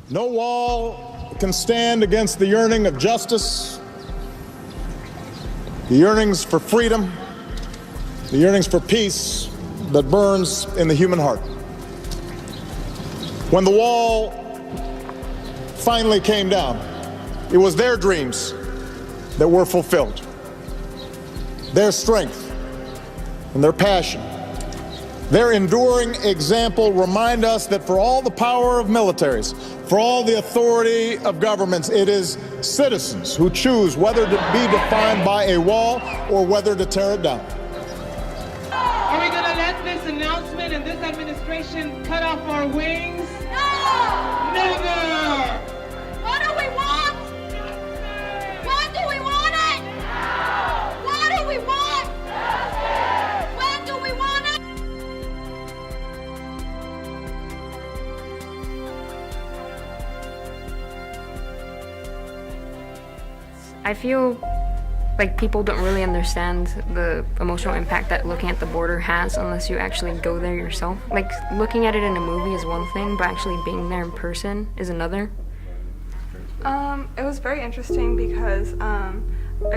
No wall can stand against the yearning of justice, the yearnings for freedom, the yearnings for peace that burns in the human heart. When the wall finally came down, it was their dreams that were fulfilled. Their strength and their passion, their enduring example remind us that for all the power of militaries, for all the authority of governments, it is citizens who choose whether to be defined by a wall or whether to tear it down. Are we going to let this announcement and this administration cut off our wings? No! Never! What do we want? When do we want it? What do we want? When do we want it? I feel like people don't really understand the emotional impact that looking at the border has unless you actually go there yourself. Like, looking at it in a movie is one thing, but actually being there in person is another. It was very interesting because I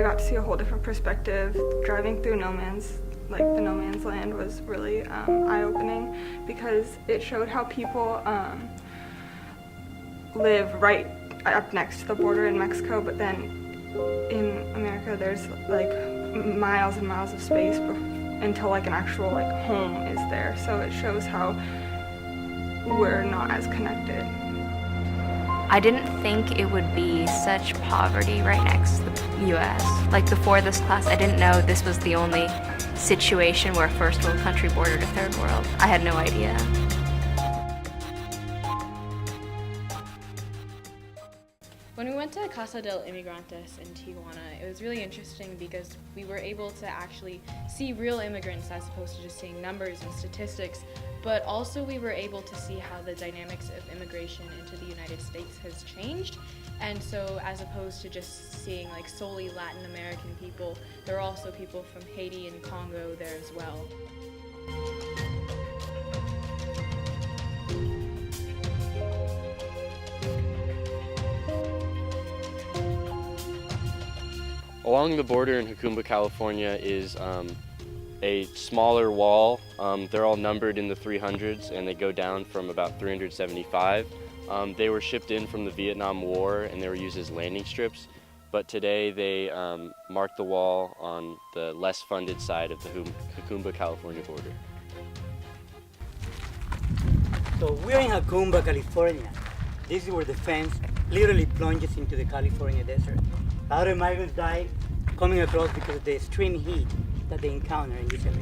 got to see a whole different perspective. Driving through the no man's land was really eye-opening because it showed how people live right up next to the border in Mexico, but then in America there's like miles and miles of space until like an actual like home is there. So it shows how we're not as connected. I didn't think it would be such poverty right next to the US. Like before this class, I didn't know this was the only situation where a first world country bordered a third world. I had no idea. When we went to Casa del Inmigrantes in Tijuana, it was really interesting because we were able to actually see real immigrants as opposed to just seeing numbers and statistics, but also we were able to see how the dynamics of immigration into the United States has changed. And so as opposed to just seeing like solely Latin American people, there are also people from Haiti and Congo there as well. Along the border in Jacumba, California is a smaller wall. They're all numbered in the 300s and they go down from about 375. They were shipped in from the Vietnam War and they were used as landing strips, but today they mark the wall on the less funded side of the Jacumba, California border. So we're in Jacumba, California. This is where the fence literally plunges into the California desert. A lot of migrants die coming across because of the extreme heat that they encounter in this area.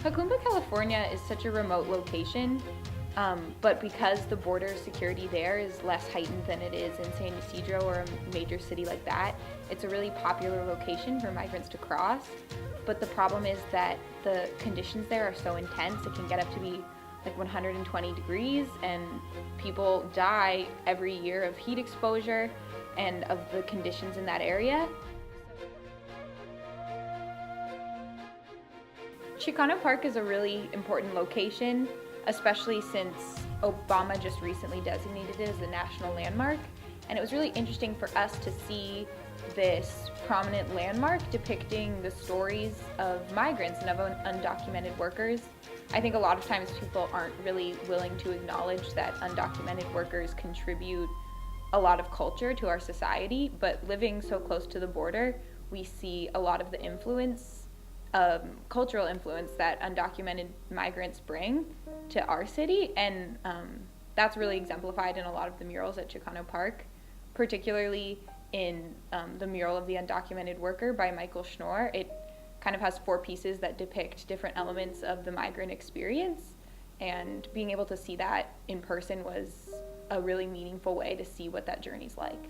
Jacumba, California is such a remote location, but because the border security there is less heightened than it is in San Ysidro or a major city like that, it's a really popular location for migrants to cross. But the problem is that the conditions there are so intense, it can get up to be like 120 degrees, and people die every year of heat exposure and of the conditions in that area. Chicano Park is a really important location, especially since Obama just recently designated it as a national landmark. And it was really interesting for us to see this prominent landmark depicting the stories of migrants and of undocumented workers. I think a lot of times people aren't really willing to acknowledge that undocumented workers contribute a lot of culture to our society, but living so close to the border, we see a lot of the influence, cultural influence that undocumented migrants bring to our city, and that's really exemplified in a lot of the murals at Chicano Park, particularly in the mural of the undocumented worker by Michael Schnorr. It kind of has 4 pieces that depict different elements of the migrant experience, and being able to see that in person was a really meaningful way to see what that journey's like.